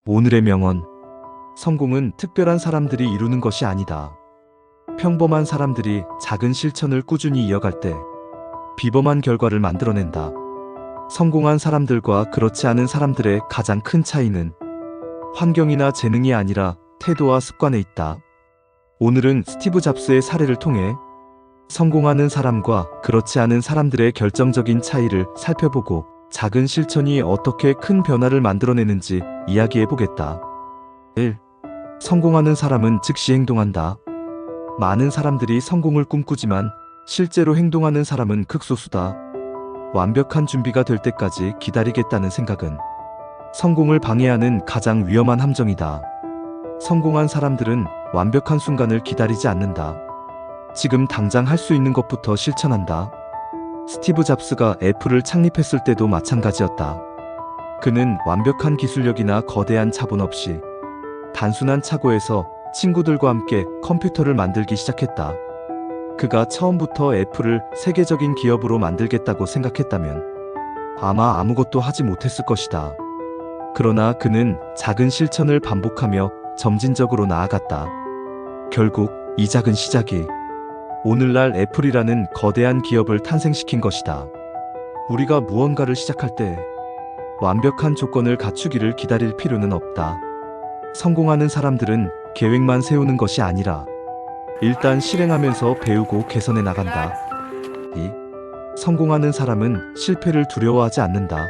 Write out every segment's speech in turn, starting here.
오늘의 명언. 성공은 특별한 사람들이 이루는 것이 아니다. 평범한 사람들이 작은 실천을 꾸준히 이어갈 때 비범한 결과를 만들어낸다. 성공한 사람들과 그렇지 않은 사람들의 가장 큰 차이는 환경이나 재능이 아니라 태도와 습관에 있다. 오늘은 스티브 잡스의 사례를 통해 성공하는 사람과 그렇지 않은 사람들의 결정적인 차이를 살펴보고 작은 실천이 어떻게 큰 변화를 만들어내는지 이야기해보겠다. 1. 성공하는 사람은 즉시 행동한다. 많은 사람들이 성공을 꿈꾸지만 실제로 행동하는 사람은 극소수다. 완벽한 준비가 될 때까지 기다리겠다는 생각은 성공을 방해하는 가장 위험한 함정이다. 성공한 사람들은 완벽한 순간을 기다리지 않는다. 지금 당장 할 수 있는 것부터 실천한다. 스티브 잡스가 애플을 창립했을 때도 마찬가지였다. 그는 완벽한 기술력이나 거대한 자본 없이 단순한 차고에서 친구들과 함께 컴퓨터를 만들기 시작했다. 그가 처음부터 애플을 세계적인 기업으로 만들겠다고 생각했다면 아마 아무것도 하지 못했을 것이다. 그러나 그는 작은 실천을 반복하며 점진적으로 나아갔다. 결국 이 작은 시작이 오늘날 애플이라는 거대한 기업을 탄생시킨 것이다. 우리가 무언가를 시작할 때 완벽한 조건을 갖추기를 기다릴 필요는 없다. 성공하는 사람들은 계획만 세우는 것이 아니라 일단 실행하면서 배우고 개선해 나간다. 2. 성공하는 사람은 실패를 두려워하지 않는다.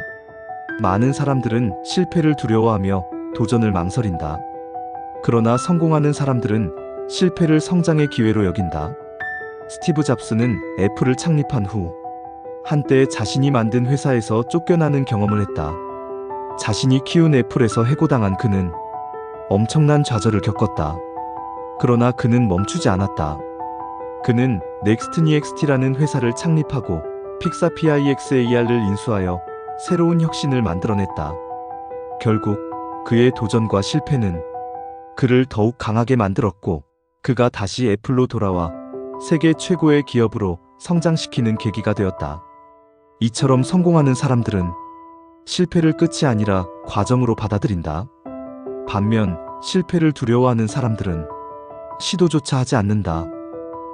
많은 사람들은 실패를 두려워하며 도전을 망설인다. 그러나 성공하는 사람들은 실패를 성장의 기회로 여긴다. 스티브 잡스는 애플을 창립한 후 한때 자신이 만든 회사에서 쫓겨나는 경험을 했다. 자신이 키운 애플에서 해고당한 그는 엄청난 좌절을 겪었다. 그러나 그는 멈추지 않았다. 그는 넥스트니엑스티라는 회사를 창립하고 픽사PIXAR을 인수하여 새로운 혁신을 만들어냈다. 결국 그의 도전과 실패는 그를 더욱 강하게 만들었고 그가 다시 애플로 돌아와 세계 최고의 기업으로 성장시키는 계기가 되었다. 이처럼 성공하는 사람들은 실패를 끝이 아니라 과정으로 받아들인다. 반면 실패를 두려워하는 사람들은 시도조차 하지 않는다.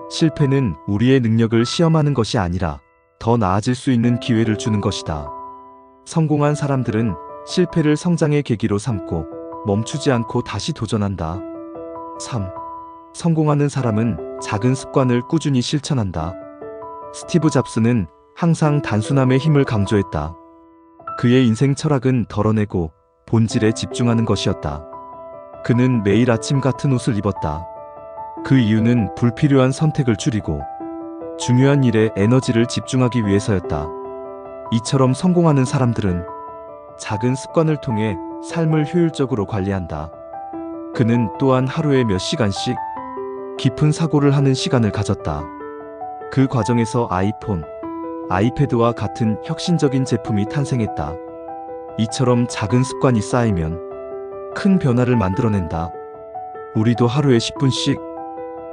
실패는 우리의 능력을 시험하는 것이 아니라 더 나아질 수 있는 기회를 주는 것이다. 성공한 사람들은 실패를 성장의 계기로 삼고 멈추지 않고 다시 도전한다. 3. 성공하는 사람은 작은 습관을 꾸준히 실천한다. 스티브 잡스는 항상 단순함의 힘을 강조했다. 그의 인생 철학은 덜어내고 본질에 집중하는 것이었다. 그는 매일 아침 같은 옷을 입었다. 그 이유는 불필요한 선택을 줄이고 중요한 일에 에너지를 집중하기 위해서였다. 이처럼 성공하는 사람들은 작은 습관을 통해 삶을 효율적으로 관리한다. 그는 또한 하루에 몇 시간씩 깊은 사고를 하는 시간을 가졌다. 그 과정에서 아이폰, 아이패드와 같은 혁신적인 제품이 탄생했다. 이처럼 작은 습관이 쌓이면 큰 변화를 만들어낸다. 우리도 하루에 10분씩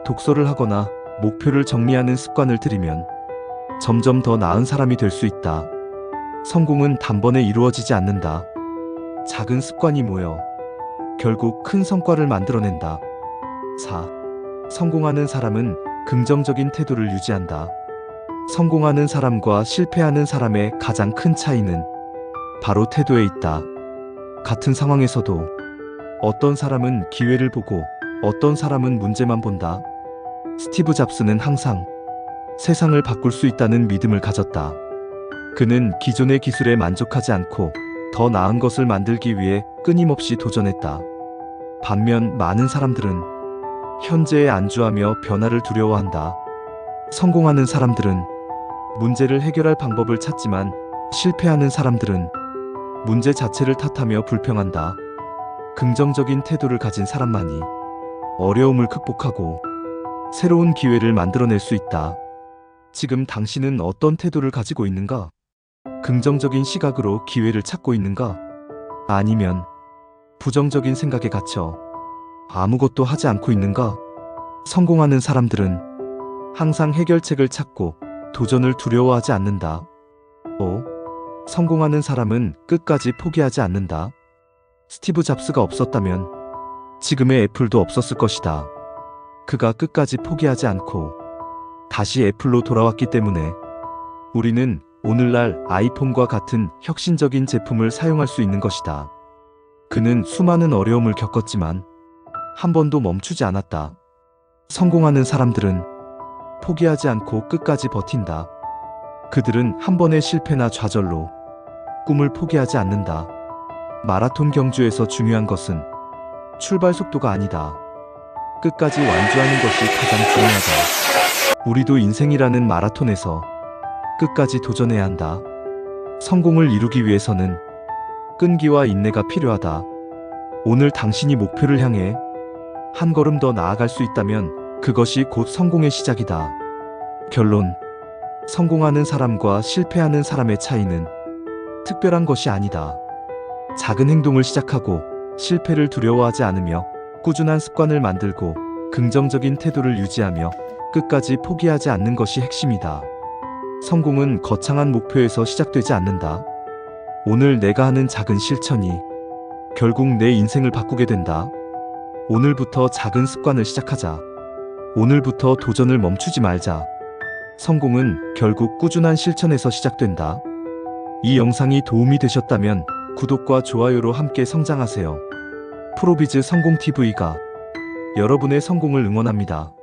독서를 하거나 목표를 정리하는 습관을 들이면 점점 더 나은 사람이 될 수 있다. 성공은 단번에 이루어지지 않는다. 작은 습관이 모여 결국 큰 성과를 만들어낸다. 4. 성공하는 사람은 긍정적인 태도를 유지한다. 성공하는 사람과 실패하는 사람의 가장 큰 차이는 바로 태도에 있다. 같은 상황에서도 어떤 사람은 기회를 보고 어떤 사람은 문제만 본다. 스티브 잡스는 항상 세상을 바꿀 수 있다는 믿음을 가졌다. 그는 기존의 기술에 만족하지 않고 더 나은 것을 만들기 위해 끊임없이 도전했다. 반면 많은 사람들은 현재에 안주하며 변화를 두려워한다. 성공하는 사람들은 문제를 해결할 방법을 찾지만 실패하는 사람들은 문제 자체를 탓하며 불평한다. 긍정적인 태도를 가진 사람만이 어려움을 극복하고 새로운 기회를 만들어낼 수 있다. 지금 당신은 어떤 태도를 가지고 있는가? 긍정적인 시각으로 기회를 찾고 있는가? 아니면 부정적인 생각에 갇혀 아무것도 하지 않고 있는가? 성공하는 사람들은 항상 해결책을 찾고 도전을 두려워하지 않는다. 5. 성공하는 사람은 끝까지 포기하지 않는다. 스티브 잡스가 없었다면 지금의 애플도 없었을 것이다. 그가 끝까지 포기하지 않고 다시 애플로 돌아왔기 때문에 우리는 오늘날 아이폰과 같은 혁신적인 제품을 사용할 수 있는 것이다. 그는 수많은 어려움을 겪었지만 한 번도 멈추지 않았다. 성공하는 사람들은 포기하지 않고 끝까지 버틴다. 그들은 한 번의 실패나 좌절로 꿈을 포기하지 않는다. 마라톤 경주에서 중요한 것은 출발 속도가 아니다. 끝까지 완주하는 것이 가장 중요하다. 우리도 인생이라는 마라톤에서 끝까지 도전해야 한다. 성공을 이루기 위해서는 끈기와 인내가 필요하다. 오늘 당신이 목표를 향해 한 걸음 더 나아갈 수 있다면 그것이 곧 성공의 시작이다. 결론. 성공하는 사람과 실패하는 사람의 차이는 특별한 것이 아니다. 작은 행동을 시작하고 실패를 두려워하지 않으며 꾸준한 습관을 만들고 긍정적인 태도를 유지하며 끝까지 포기하지 않는 것이 핵심이다. 성공은 거창한 목표에서 시작되지 않는다. 오늘 내가 하는 작은 실천이 결국 내 인생을 바꾸게 된다. 오늘부터 작은 습관을 시작하자. 오늘부터 도전을 멈추지 말자. 성공은 결국 꾸준한 실천에서 시작된다. 이 영상이 도움이 되셨다면 구독과 좋아요로 함께 성장하세요. 프로비즈 성공TV가 여러분의 성공을 응원합니다.